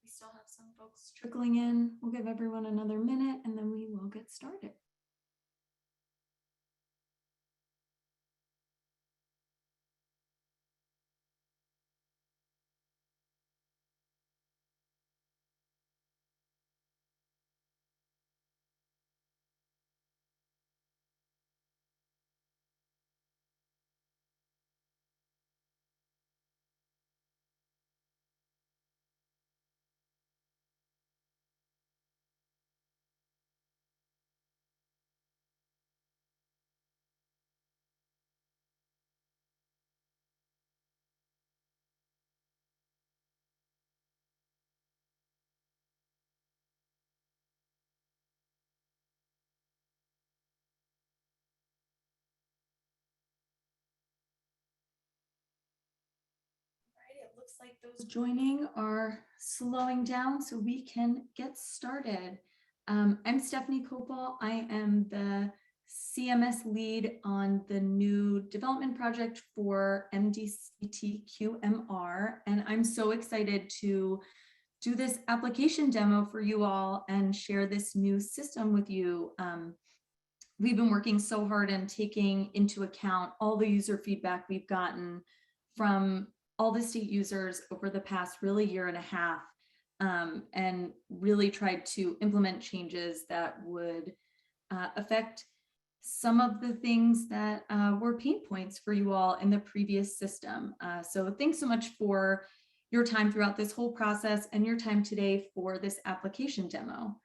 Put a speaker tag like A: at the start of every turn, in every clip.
A: We still have some folks trickling in. We'll give everyone another minute and then we will get started. It looks like those joining are slowing down so we can get started. I'm Stephanie Copal. I am the CMS lead on the new development project for MDCT-QMR, and I'm so excited to do this application demo for you all and share this new system with you. We've been working so hard and taking into account all the user feedback we've gotten from all the state users over the past really year and a half, and really tried to implement changes that would affect some of the things that were pain points for you all in the previous system. So thanks so much for your time throughout this whole process and your time today for this application demo.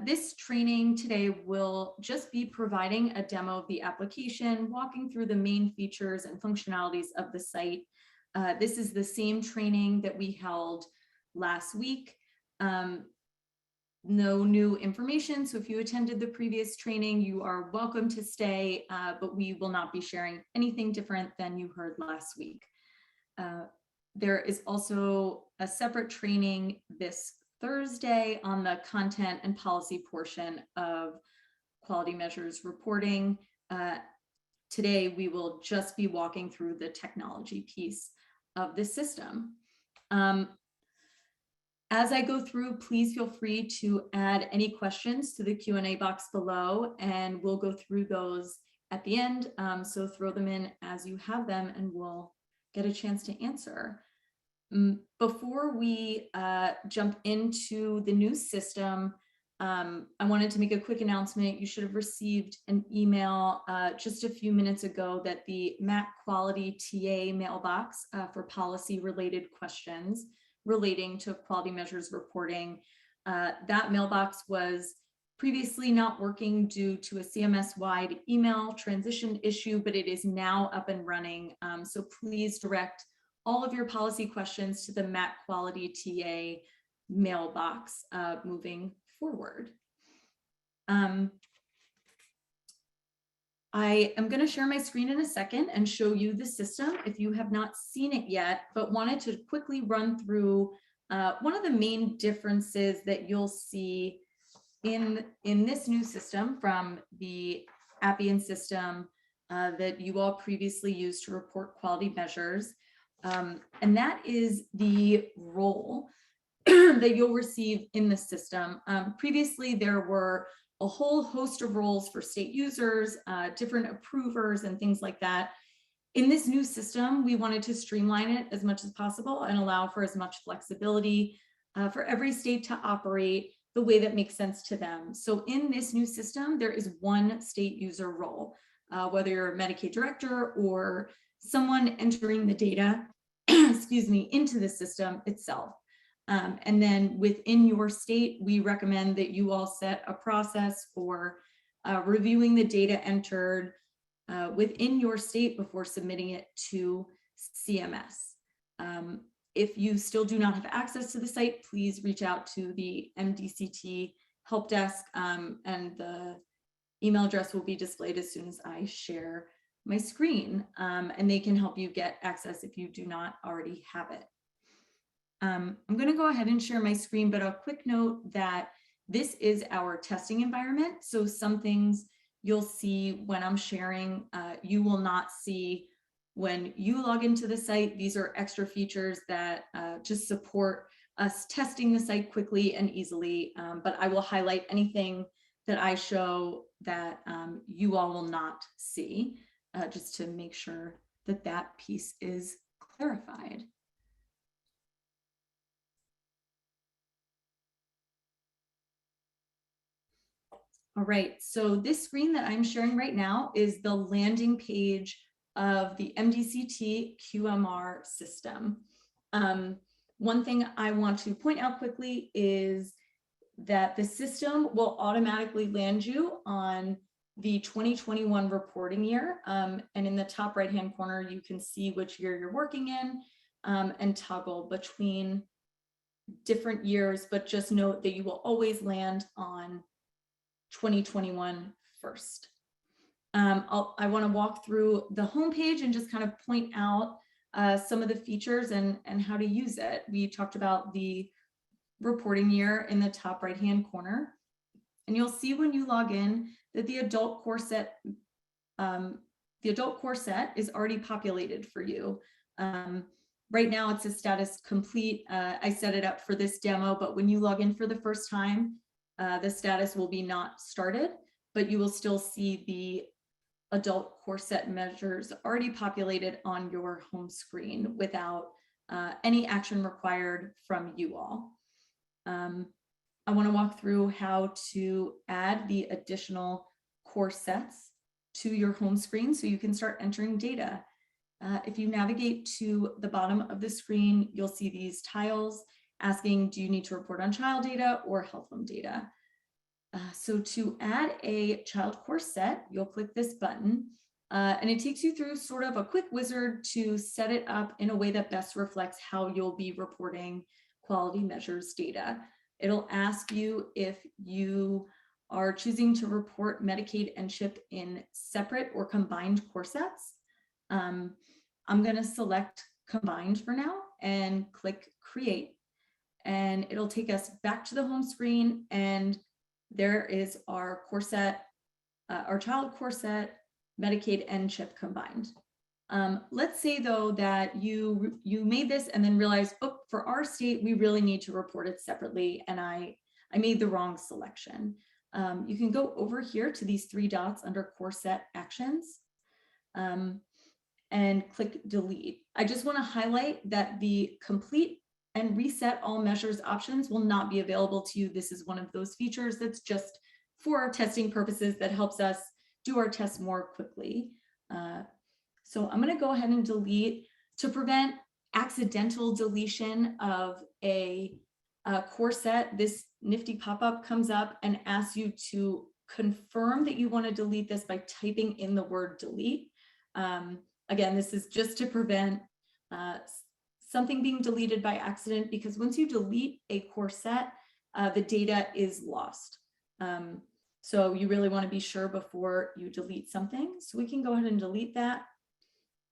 A: This training today will just be providing a demo of the application, walking through the main features and functionalities of the site. This is the same training that we held last week. No new information, so if you attended the previous training, you are welcome to stay, but we will not be sharing anything different than you heard last week. There is also a separate training this Thursday on the content and policy portion of quality measures reporting. Today, we will just be walking through the technology piece of the system. As I go through, please feel free to add any questions to the Q&A box below, and we'll go through those at the end. So throw them in as you have them and we'll get a chance to answer. Before we jump into the new system, I wanted to make a quick announcement. You should have received an email just a few minutes ago that the MAC Quality TA mailbox for policy related questions relating to quality measures reporting. That mailbox was previously not working due to a CMS-wide email transition issue, but it is now up and running. So please direct all of your policy questions to the MAC Quality TA mailbox moving forward. I am going to share my screen in a second and show you the system if you have not seen it yet, but wanted to quickly run through one of the main differences that you'll see in this new system from the Appian system that you all previously used to report quality measures. And that is the role that you'll receive in the system. Previously, there were a whole host of roles for state users, different approvers and things like that. In this new system, we wanted to streamline it as much as possible and allow for as much flexibility for every state to operate the way that makes sense to them. So in this new system, there is one state user role, whether you're a Medicaid director or someone entering the data, excuse me, into the system itself. And then within your state, we recommend that you all set a process for reviewing the data entered within your state before submitting it to CMS. If you still do not have access to the site, please reach out to the MDCT help desk, and the email address will be displayed as soon as I share my screen, and they can help you get access if you do not already have it. I'm going to go ahead and share my screen, but a quick note that this is our testing environment. So some things you'll see when I'm sharing, you will not see when you log into the site. These are extra features that just support us testing the site quickly and easily, but I will highlight anything that I show that you all will not see, just to make sure that that piece is clarified. All right, so this screen that I'm sharing right now is the landing page of the MDCT QMR system. One thing I want to point out quickly is that the system will automatically land you on the 2021 reporting year. And in the top right-hand corner, you can see which year you're working in, and toggle between different years, but just note that you will always land on 2021 first. I want to walk through the homepage and just kind of point out some of the features and how to use it. We talked about the reporting year in the top right-hand corner, and you'll see when you log in that the adult core set is already populated for you. Right now it's a status complete. I set it up for this demo, but when you log in for the first time, the status will be not started, but you will still see the adult core set measures already populated on your home screen without any action required from you all. I want to walk through how to add the additional core sets to your home screen so you can start entering data. If you navigate to the bottom of the screen, you'll see these tiles asking, do you need to report on child data or health home data? So to add a child core set, you'll click this button, and it takes you through sort of a quick wizard to set it up in a way that best reflects how you'll be reporting quality measures data. It'll ask you if you are choosing to report Medicaid and CHIP in separate or combined core sets. I'm going to select combined for now and click create, and it'll take us back to the home screen, and there is our core set, our child core set, Medicaid and CHIP combined. Let's say though that you made this and then realized, oh, for our state, we really need to report it separately, and I made the wrong selection. You can go over here to these three dots under core set actions, and click delete. I just want to highlight that the complete and reset all measures options will not be available to you. This is one of those features that's just for our testing purposes that helps us do our tests more quickly. So I'm going to go ahead and delete to prevent accidental deletion of a core set. This nifty pop-up comes up and asks you to confirm that you want to delete this by typing in the word delete. Again, this is just to prevent something being deleted by accident, because once you delete a core set, the data is lost. So you really want to be sure before you delete something. So we can go ahead and delete that,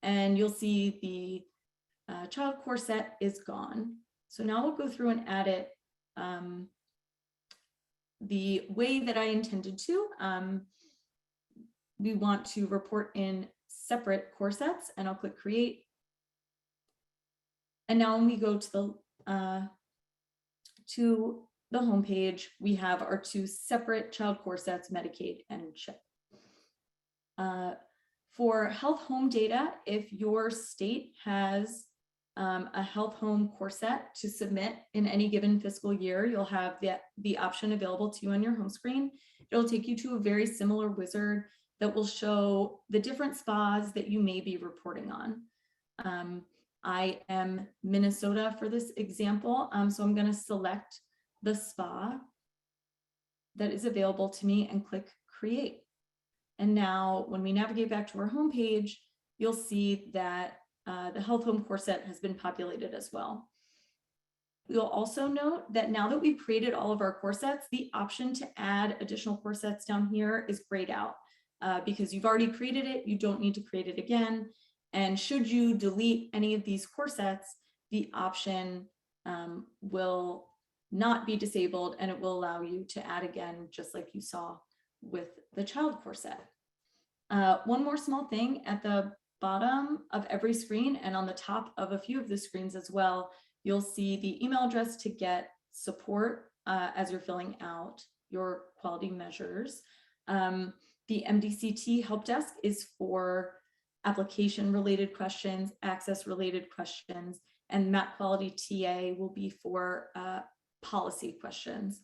A: and you'll see the child core set is gone. So now we'll go through and add it the way that I intended to. We want to report in separate core sets, and I'll click create. And now when we go to the home page, we have our two separate child core sets, Medicaid and CHIP. For health home data, if your state has a health home core set to submit in any given fiscal year, you'll have the option available to you on your home screen. It'll take you to a very similar wizard that will show the different spas that you may be reporting on. I am Minnesota for this example, so I'm going to select the spa that is available to me and click create. And now when we navigate back to our home page, you'll see that the health home core set has been populated as well. You'll also note that now that we've created all of our core sets, the option to add additional core sets down here is grayed out because you've already created it. You don't need to create it again. And should you delete any of these core sets, the option will not be disabled, and it will allow you to add again, just like you saw with the child core set. One more small thing, at the bottom of every screen and on the top of a few of the screens as well, You'll see the email address to get support as you're filling out your quality measures. The MDCT help desk is for application related questions, access related questions, and Map Quality TA will be for policy questions.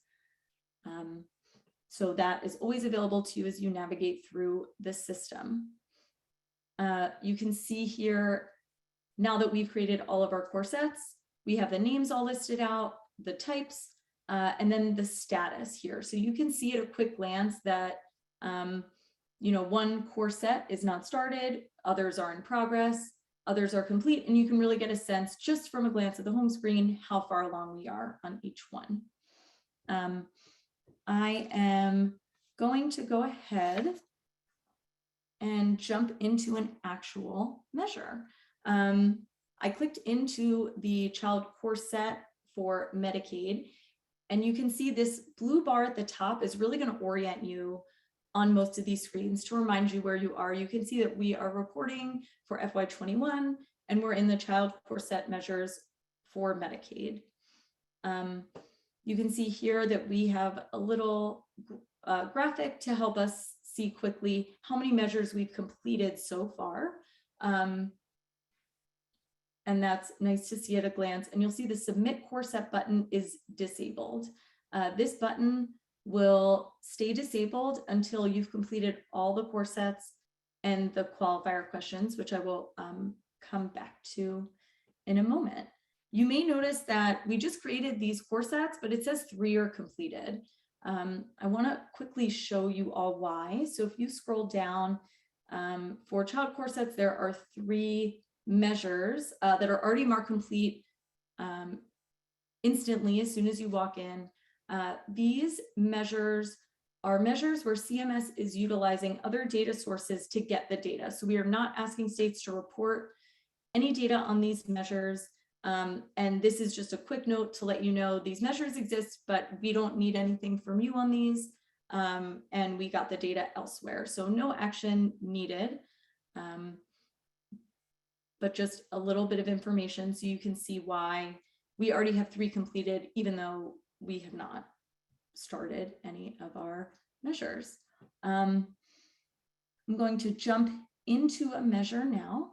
A: So that is always available to you as you navigate through the system. You can see here, now that we've created all of our core sets, we have the names all listed out, the types, and then the status here. So you can see at a quick glance that one core set is not started, others are in progress, others are complete, and you can really get a sense just from a glance at the home screen how far along we are on each one. I am going to go ahead and jump into an actual measure. I clicked into the child core set for Medicaid, and you can see this blue bar at the top is really going to orient you on most of these screens to remind you where you are. You can see that we are reporting for FY21 and we're in the child core set measures for Medicaid. You can see here that we have a little graphic to help us see quickly how many measures we've completed so far. And that's nice to see at a glance. And you'll see the submit core set button is disabled. This button will stay disabled until you've completed all the core sets and the qualifier questions, which I will come back to in a moment. You may notice that we just created these core sets, but it says 3 are completed. I want to quickly show you all why. So if you scroll down for child core sets, there are 3 measures that are already marked complete instantly as soon as you walk in. These measures are measures where CMS is utilizing other data sources to get the data. So we are not asking states to report any data on these measures. And this is just a quick note to let you know these measures exist, but we don't need anything from you on these. And we got the data elsewhere. So no action needed, but just a little bit of information so you can see why we already have 3 completed, even though we have not started any of our measures. I'm going to jump into a measure now.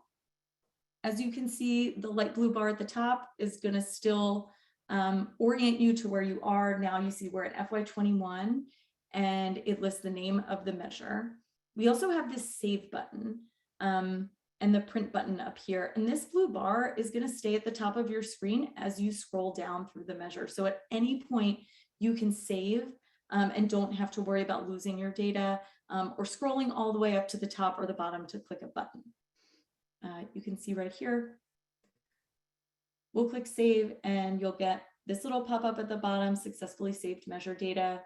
A: As you can see, the light blue bar at the top is going to still orient you to where you are. Now you see we're at FY21 and it lists the name of the measure. We also have this save button and the print button up here. And this blue bar is going to stay at the top of your screen as you scroll down through the measure. So at any point you can save and don't have to worry about losing your data or scrolling all the way up to the top or the bottom to click a button. You can see right here, we'll click save and you'll get this little pop-up at the bottom, successfully saved measure data,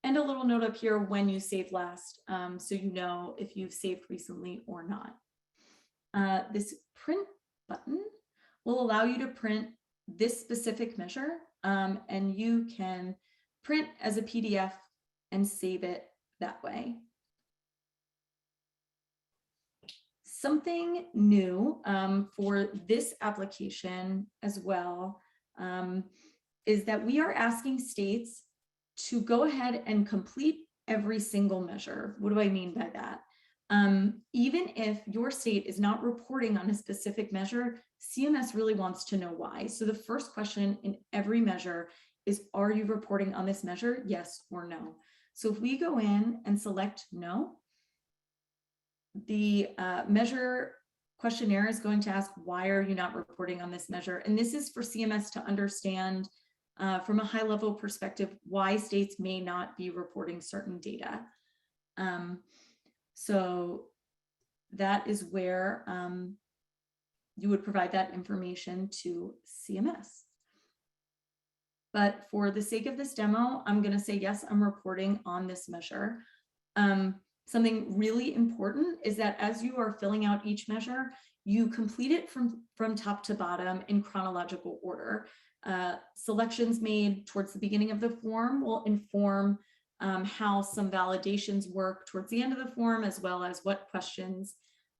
A: and a little note up here when you saved last, so you know if you've saved recently or not. This print button will allow you to print this specific measure, and you can print as a PDF and save it that way. Something new for this application as well is that we are asking states to go ahead and complete every single measure. What do I mean by that? Even if your state is not reporting on a specific measure, CMS really wants to know why. So the first question in every measure is, are you reporting on this measure? Yes or no. So if we go in and select no, the measure questionnaire is going to ask, why are you not reporting on this measure? And this is for CMS to understand from a high level perspective why states may not be reporting certain data. So that is where you would provide that information to CMS. But for the sake of this demo, I'm going to say, yes, I'm reporting on this measure. Something really important is that as you are filling out each measure, you complete it from top to bottom in chronological order. Selections made towards the beginning of the form will inform how some validations work towards the end of the form, as well as what questions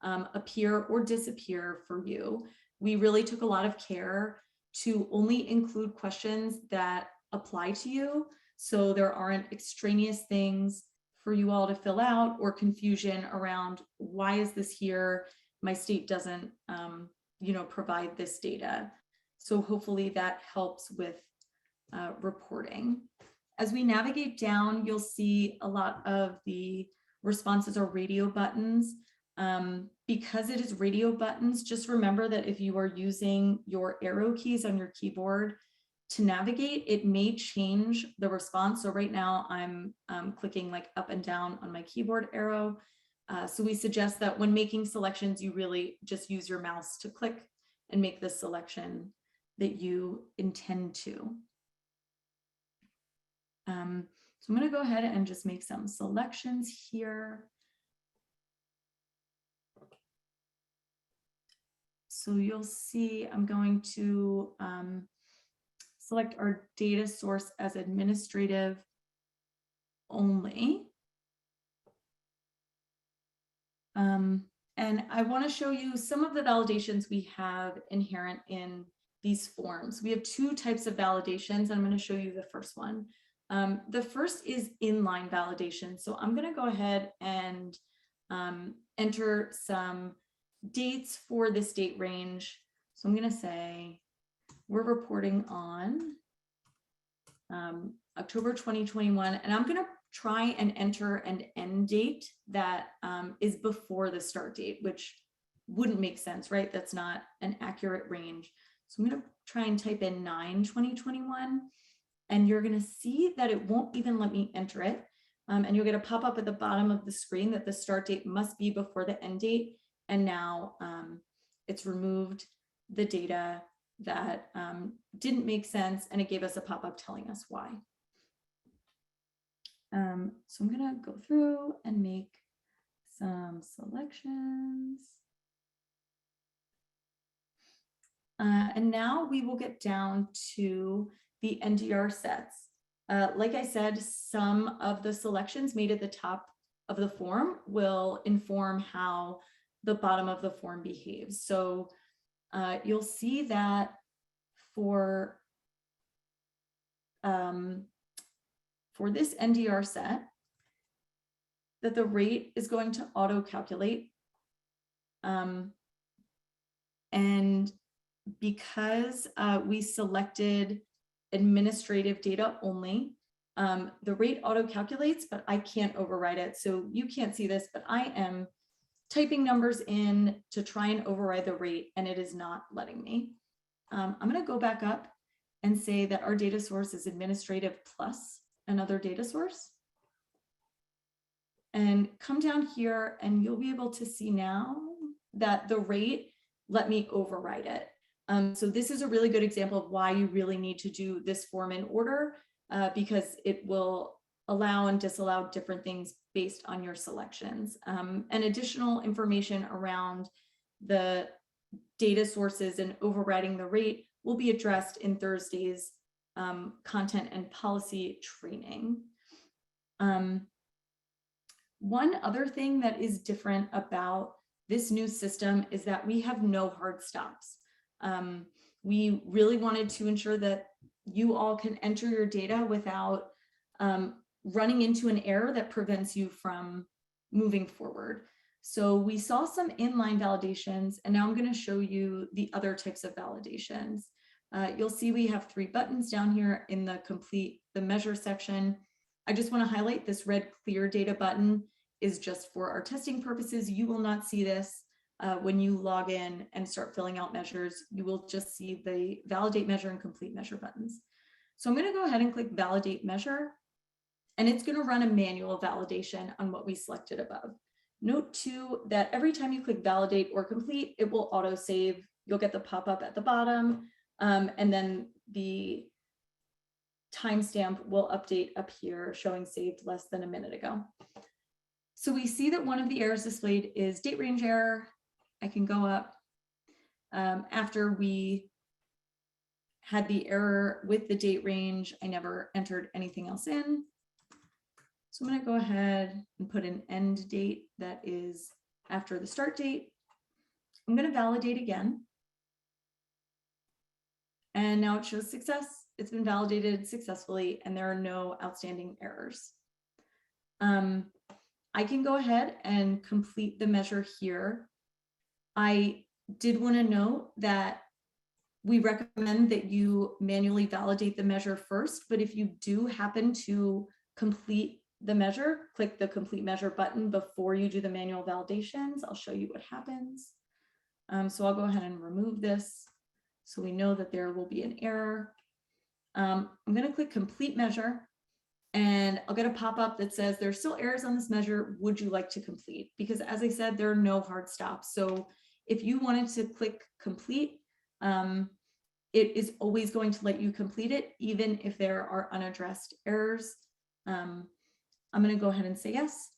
A: appear or disappear for you. We really took a lot of care to only include questions that apply to you, so there aren't extraneous things for you all to fill out or confusion around why is this here? My state doesn't, provide this data. So hopefully that helps with reporting. As we navigate down, you'll see a lot of the responses are radio buttons. Because it is radio buttons, just remember that if you are using your arrow keys on your keyboard to navigate, it may change the response. So right now I'm clicking like up and down on my keyboard arrow. So we suggest that when making selections, you really just use your mouse to click and make the selection that you intend to. So I'm going to go ahead and just make some selections here. So you'll see I'm going to select our data source as administrative only. And I want to show you some of the validations we have inherent in these forms. We have two types of validations, and I'm going to show you the first one. The first is inline validation. So I'm going to go ahead and enter some dates for this date range. So I'm going to say we're reporting on October 2021, and I'm going to try and enter an end date that is before the start date, which wouldn't make sense, right? That's not an accurate range. So I'm going to try and type in 9/2021, and you're going to see that it won't even let me enter it. And you'll get a pop-up at the bottom of the screen that the start date must be before the end date. And now it's removed the data that didn't make sense, and it gave us a pop-up telling us why. So I'm gonna go through and make some selections. And now we will get down to the NDR sets. Like I said, some of the selections made at the top of the form will inform how the bottom of the form behaves. So you'll see that for this NDR set, that the rate is going to auto-calculate. And because we selected administrative data only, the rate auto-calculates, but I can't override it. So you can't see this, but I am typing numbers in to try and override the rate, and it is not letting me. I'm going to go back up and say that our data source is administrative plus another data source. And come down here, and you'll be able to see now that the rate let me override it. So this is a really good example of why you really need to do this form in order, because it will allow and disallow different things based on your selections. And additional information around the data sources and overriding the rate will be addressed in Thursday's content and policy training. One other thing that is different about this new system is that we have no hard stops. We really wanted to ensure that you all can enter your data without running into an error that prevents you from moving forward. So we saw some inline validations, and now I'm going to show you the other types of validations. You'll see we have 3 buttons down here in the complete the measure section. I just want to highlight this red clear data button is just for our testing purposes. You will not see this when you log in and start filling out measures. You will just see the validate measure and complete measure buttons. So I'm going to go ahead and click validate measure, and it's going to run a manual validation on what we selected above. Note too that every time you click validate or complete, it will auto save. You'll get the pop-up at the bottom, and then the timestamp will update up here showing saved less than a minute ago. So we see that one of the errors displayed is date range error. I can go up after we had the error with the date range. I never entered anything else in. So I'm going to go ahead and put an end date that is after the start date. I'm going to validate again. And now it shows success. It's been validated successfully and there are no outstanding errors. I can go ahead and complete the measure here. I did want to note that we recommend that you manually validate the measure first, but if you do happen to complete the measure, click the complete measure button before you do the manual validations. I'll show you what happens. So I'll go ahead and remove this so we know that there will be an error. I'm going to click complete measure and I'll get a pop-up that says there's still errors on this measure. Would you like to complete? Because as I said, there are no hard stops. So if you wanted to click complete, it is always going to let you complete it, even if there are unaddressed errors. I'm going to go ahead and say yes.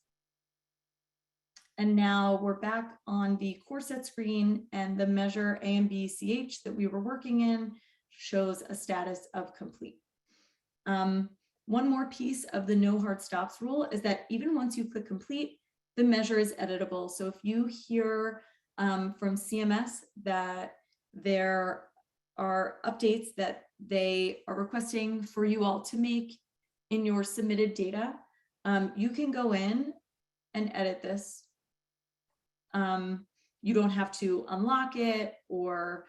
A: And now we're back on the course set screen and the measure A and B CH that we were working in shows a status of complete. One more piece of the no hard stops rule is that even once you click complete, the measure is editable. So if you hear from CMS that there are updates that they are requesting for you all to make in your submitted data, you can go in and edit this. You don't have to unlock it or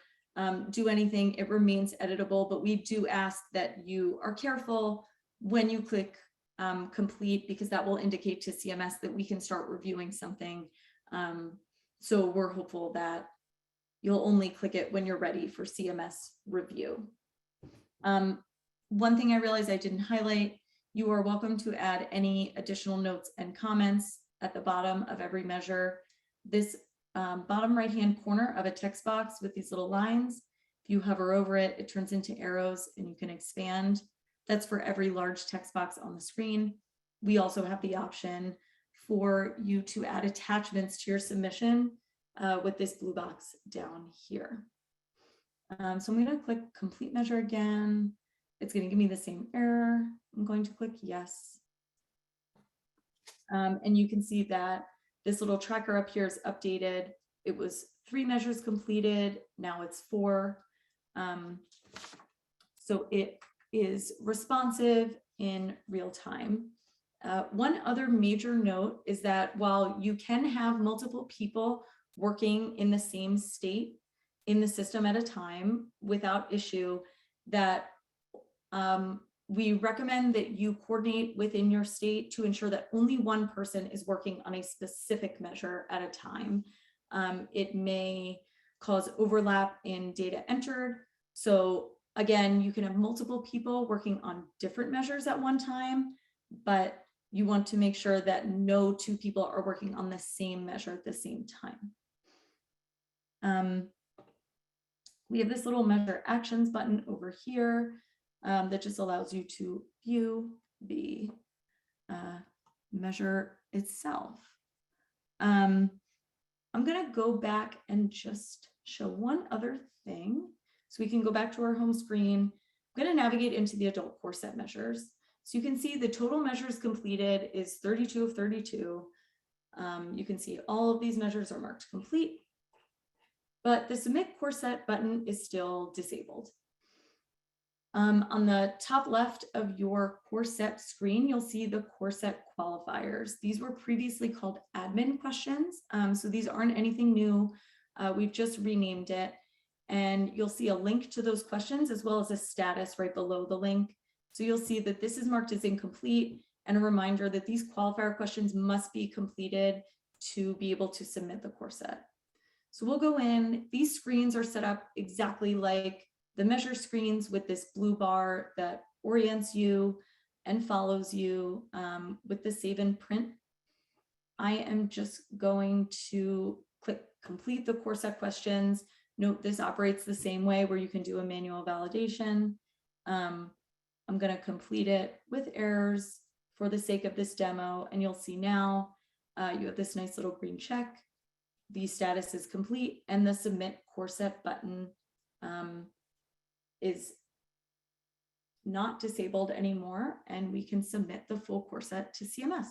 A: do anything. It remains editable, but we do ask that you are careful when you click complete, because that will indicate to CMS that we can start reviewing something. So we're hopeful that you'll only click it when you're ready for CMS review. One thing I realized I didn't highlight, you are welcome to add any additional notes and comments at the bottom of every measure. This bottom right-hand corner of a text box with these little lines, if you hover over it, it turns into arrows and you can expand. That's for every large text box on the screen. We also have the option for you to add attachments to your submission with this blue box down here. So I'm going to click complete measure again. It's going to give me the same error. I'm going to click yes. And you can see that this little tracker up here is updated. It was 3 measures completed. Now it's 4. So it is responsive in real time. One other major note is that while you can have multiple people working in the same state in the system at a time without issue, that we recommend that you coordinate within your state to ensure that only one person is working on a specific measure at a time. It may cause overlap in data entered. So again, you can have multiple people working on different measures at one time, but you want to make sure that no 2 people are working on the same measure at the same time. We have this little measure actions button over here that just allows you to view the measure itself. I'm going to go back and just show one other thing. So we can go back to our home screen. I'm going to navigate into the adult core set measures. So you can see the total measures completed is 32 of 32. You can see all of these measures are marked complete, but the submit core set button is still disabled. On the top left of your core set screen, you'll see the core set qualifiers. These were previously called admin questions. So these aren't anything new. We've just renamed it. And you'll see a link to those questions as well as a status right below the link. So you'll see that this is marked as incomplete and a reminder that these qualifier questions must be completed to be able to submit the core set. So we'll go in. These screens are set up exactly like the measure screens with this blue bar that orients you and follows you with the save and print. I am just going to click complete the core set questions. Note this operates the same way where you can do a manual validation. I'm going to complete it with errors for the sake of this demo. And you'll see now you have this nice little green check. The status is complete and the submit core set button is not disabled anymore, and we can submit the full core set to CMS.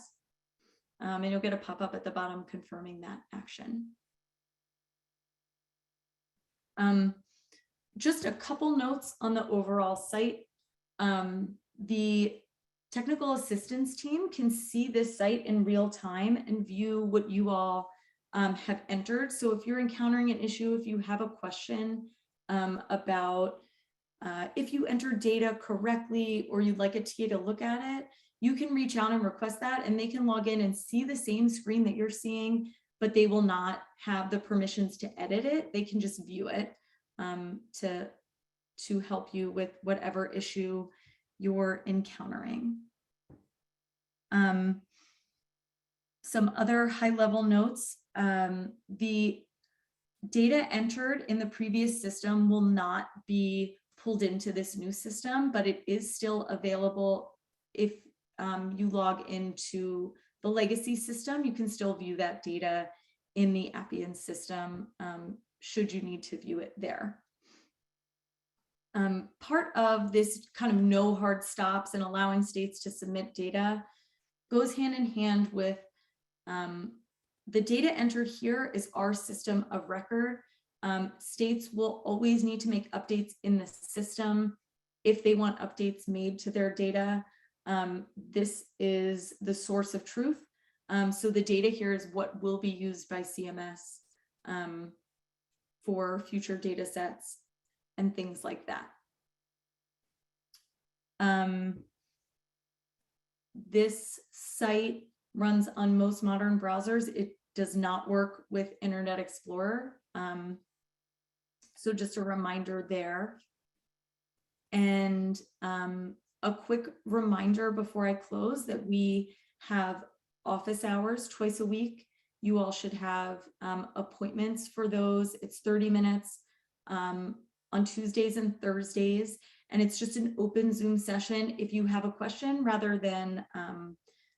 A: And you'll get a pop-up at the bottom confirming that action. just a couple notes on the overall site. The technical assistance team can see this site in real time and view what you all have entered. So if you're encountering an issue, if you have a question about if you entered data correctly or you'd like a TA to look at it, you can reach out and request that, and they can log in and see the same screen that you're seeing, but they will not have the permissions to edit it. They can just view it to help you with whatever issue you're encountering. Some other high-level notes. The data entered in the previous system will not be pulled into this new system, but it is still available. If you log into the legacy system, you can still view that data in the Appian system, should you need to view it there. Part of this kind of no hard stops and allowing states to submit data goes hand in hand with the data entered here is our system of record. States will always need to make updates in the system if they want updates made to their data. This is the source of truth. So the data here is what will be used by CMS for future data sets and things like that. This site runs on most modern browsers. It does not work with Internet Explorer. So just a reminder there. And a quick reminder before I close that we have office hours twice a week. You all should have appointments for those. It's 30 minutes on Tuesdays and Thursdays. And it's just an open Zoom session. If you have a question, rather than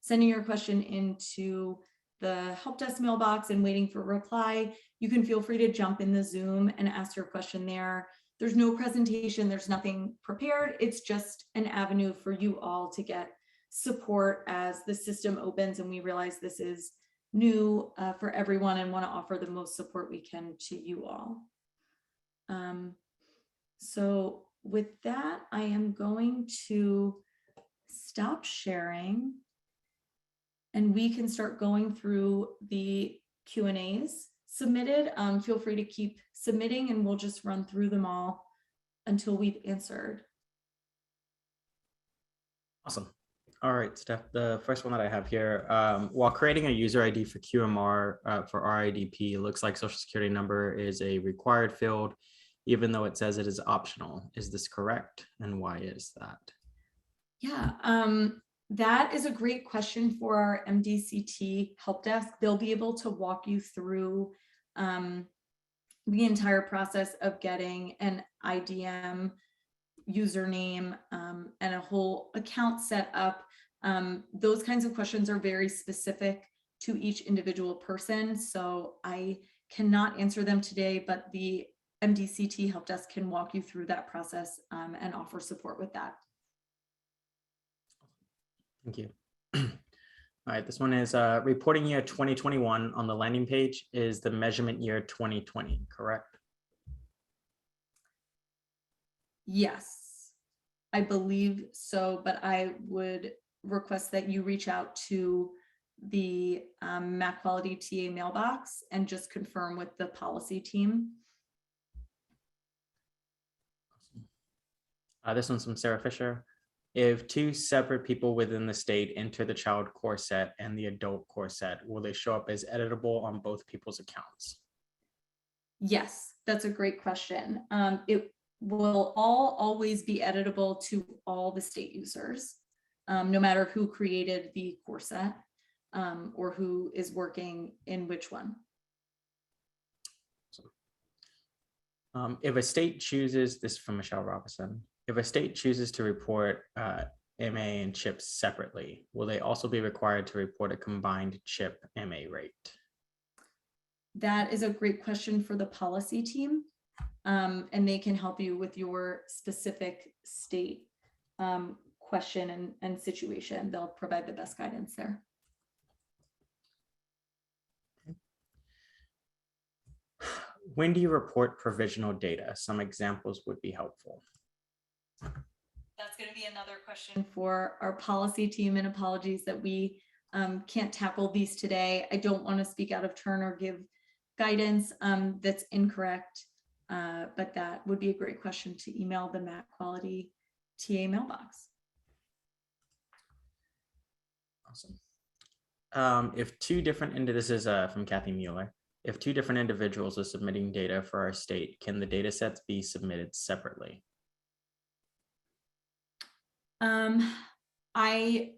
A: sending your question into the help desk mailbox and waiting for a reply, you can feel free to jump in the Zoom and ask your question there. There's no presentation, there's nothing prepared. It's just an avenue for you all to get support as the system opens and we realize this is new for everyone and want to offer the most support we can to you all. So with that, I am going to stop sharing and we can start going through the Q&As submitted. Feel free to keep submitting and we'll just run through them all until we've answered.
B: Awesome. All right, Steph, the first one that I have here, while creating a user ID for QMR for RIDP, it looks like social security number is a required field, even though it says it is optional. Is this correct? And why is that?
A: Yeah, that is a great question for our MDCT help desk. They'll be able to walk you through the entire process of getting an IDM username and a whole account set up. Those kinds of questions are very specific to each individual person. So I cannot answer them today, but the MDCT help desk can walk you through that process and offer support with that.
B: Thank you. All right, this one is reporting year 2021 on the landing page is the measurement year 2020, correct?
A: Yes, I believe so, but I would request that you reach out to the Mac Quality TA mailbox and just confirm with the policy team.
B: This one's from Sarah Fisher. If two separate people within the state enter the child core set and the adult core set, will they show up as editable on both people's accounts?
A: Yes, that's a great question. It will always be editable to all the state users, no matter who created the core set or who is working in which one.
B: If a state chooses, this is from Michelle Robinson, if a state chooses to report MA and chips separately, will they also be required to report a combined chip MA rate?
A: That is a great question for the policy team, and they can help you with your specific state question and situation. They'll provide the best guidance there.
B: When do you report provisional data? Some examples would be helpful.
A: That's going to be another question for our policy team, and apologies that we can't tackle these today. I don't want to speak out of turn or give guidance that's incorrect, but that would be a great question to email the MAC Quality TA mailbox.
B: Awesome. If two different, and this is from Kathy Mueller, if two different individuals are submitting data for our state, can the data sets be submitted separately?
A: I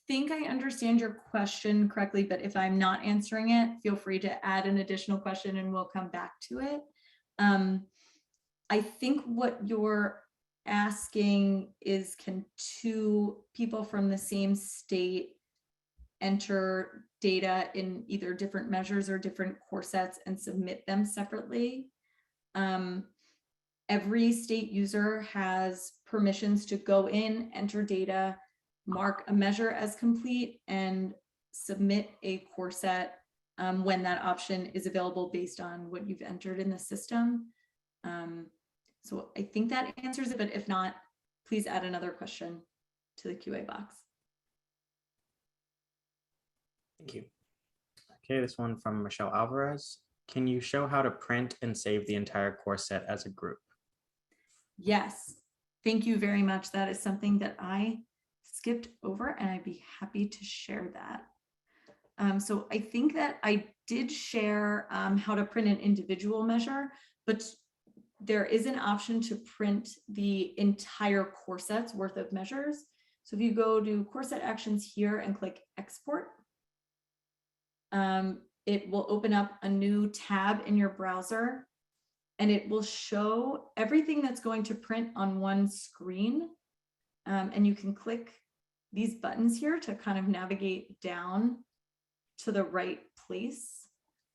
A: think I understand your question correctly, but if I'm not answering it, feel free to add an additional question and we'll come back to it. I think what you're asking is, can two people from the same state enter data in either different measures or different core sets and submit them separately? Every state user has permissions to go in, enter data, mark a measure as complete, and submit a core set when that option is available based on what you've entered in the system. So I think that answers it, but if not, please add another question to the QA box.
B: Thank you. Okay, this one from Michelle Alvarez. Can you show how to print and save the entire core set as a group?
A: Yes, thank you very much. That is something that I skipped over, and I'd be happy to share that. So I think that I did share how to print an individual measure, but there is an option to print the entire core set's worth of measures. So if you go to core set actions here and click export, it will open up a new tab in your browser, and it will show everything that's going to print on one screen. And you can click these buttons here to kind of navigate down to the right place.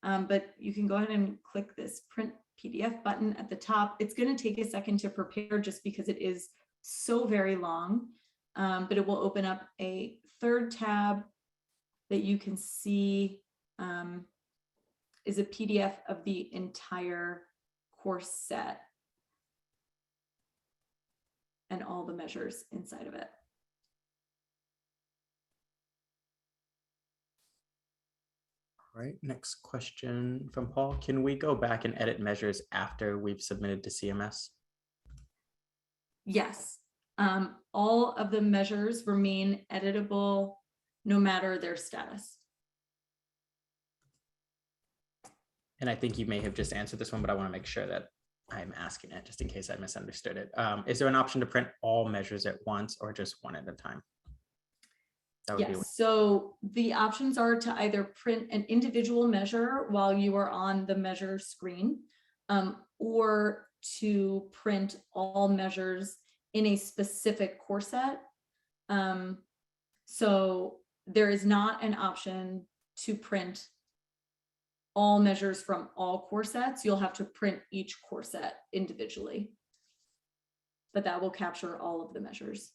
A: But you can go ahead and click this print PDF button at the top. It's going to take a second to prepare just because it is so very long, but it will open up a third tab that you can see is a PDF of the entire course set and all the measures inside of it.
B: All right, next question from Paul. Can we go back and edit measures after we've submitted to CMS?
A: Yes, all of the measures remain editable no matter their status.
B: And I think you may have just answered this one, but I want to make sure that I'm asking it just in case I misunderstood it. Is there an option to print all measures at once or just one at a time? That would be
A: Yes, so the options are to either print an individual measure while you are on the measure screen, or to print all measures in a specific core set. So there is not an option to print all measures from all core sets. You'll have to print each core set individually, but that will capture all of the measures.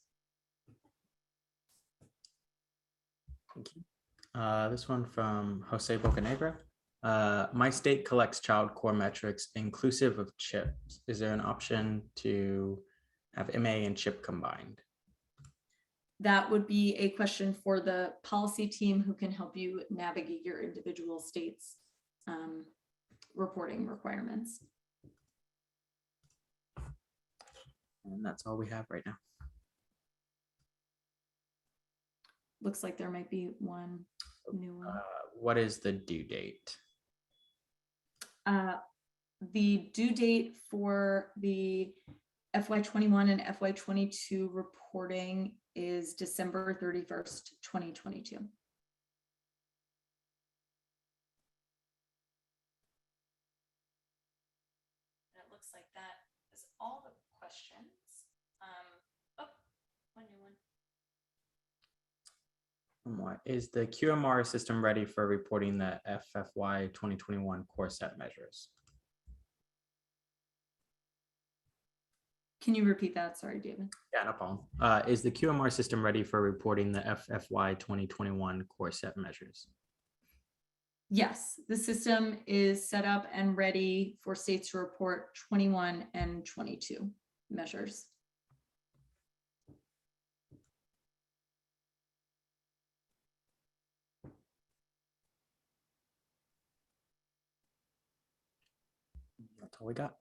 B: Thank you. This one from Jose Bocanegra. My state collects child core metrics inclusive of CHIPs. Is there an option to have MA and CHIP combined?
A: That would be a question for the policy team who can help you navigate your individual states' reporting requirements.
B: And that's all we have right now.
A: Looks like there might be one new one.
B: What is the due date?
A: The due date for the FY21 and FY22 reporting is December 31st, 2022. It looks like that is all the questions. One new one.
B: What is the QMR system ready for reporting the FFY 2021 core set measures?
A: Can you repeat that? Sorry, David.
B: Yeah, no problem. Is the QMR system ready for reporting the FFY 2021 core set measures?
A: Yes, the system is set up and ready for states to report 21 and 22 measures.
B: That's all we got.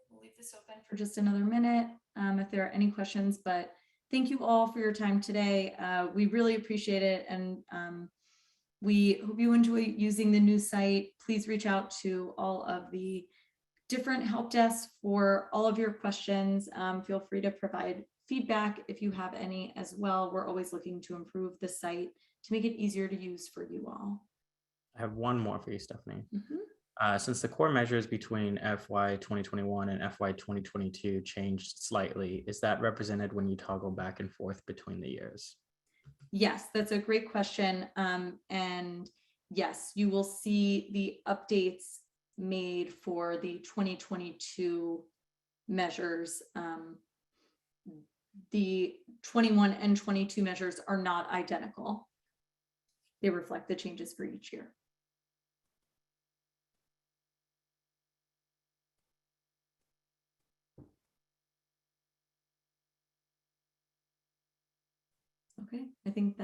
A: We'll leave this open for just another minute if there are any questions, but thank you all for your time today. We really appreciate it, and we hope you enjoy using the new site. Please reach out to all of the different help desks for all of your questions. Feel free to provide feedback if you have any as well. We're always looking to improve the site to make it easier to use for you all.
B: I have one more for you, Stephanie.
A: Mhm.
B: Since the core measures between FY 2021 and FY 2022 changed slightly, is that represented when you toggle back and forth between the years?
A: Yes, that's a great question. And yes, you will see the updates made for the 2022 measures. The 21 and 22 measures are not identical. They reflect the changes for each year. Okay, I think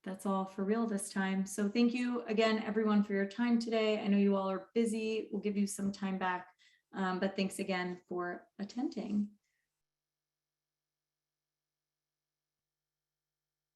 A: that's all for real this time. So thank you again, everyone, for your time today. I know you all are busy. We'll give you some time back, but thanks again for attending.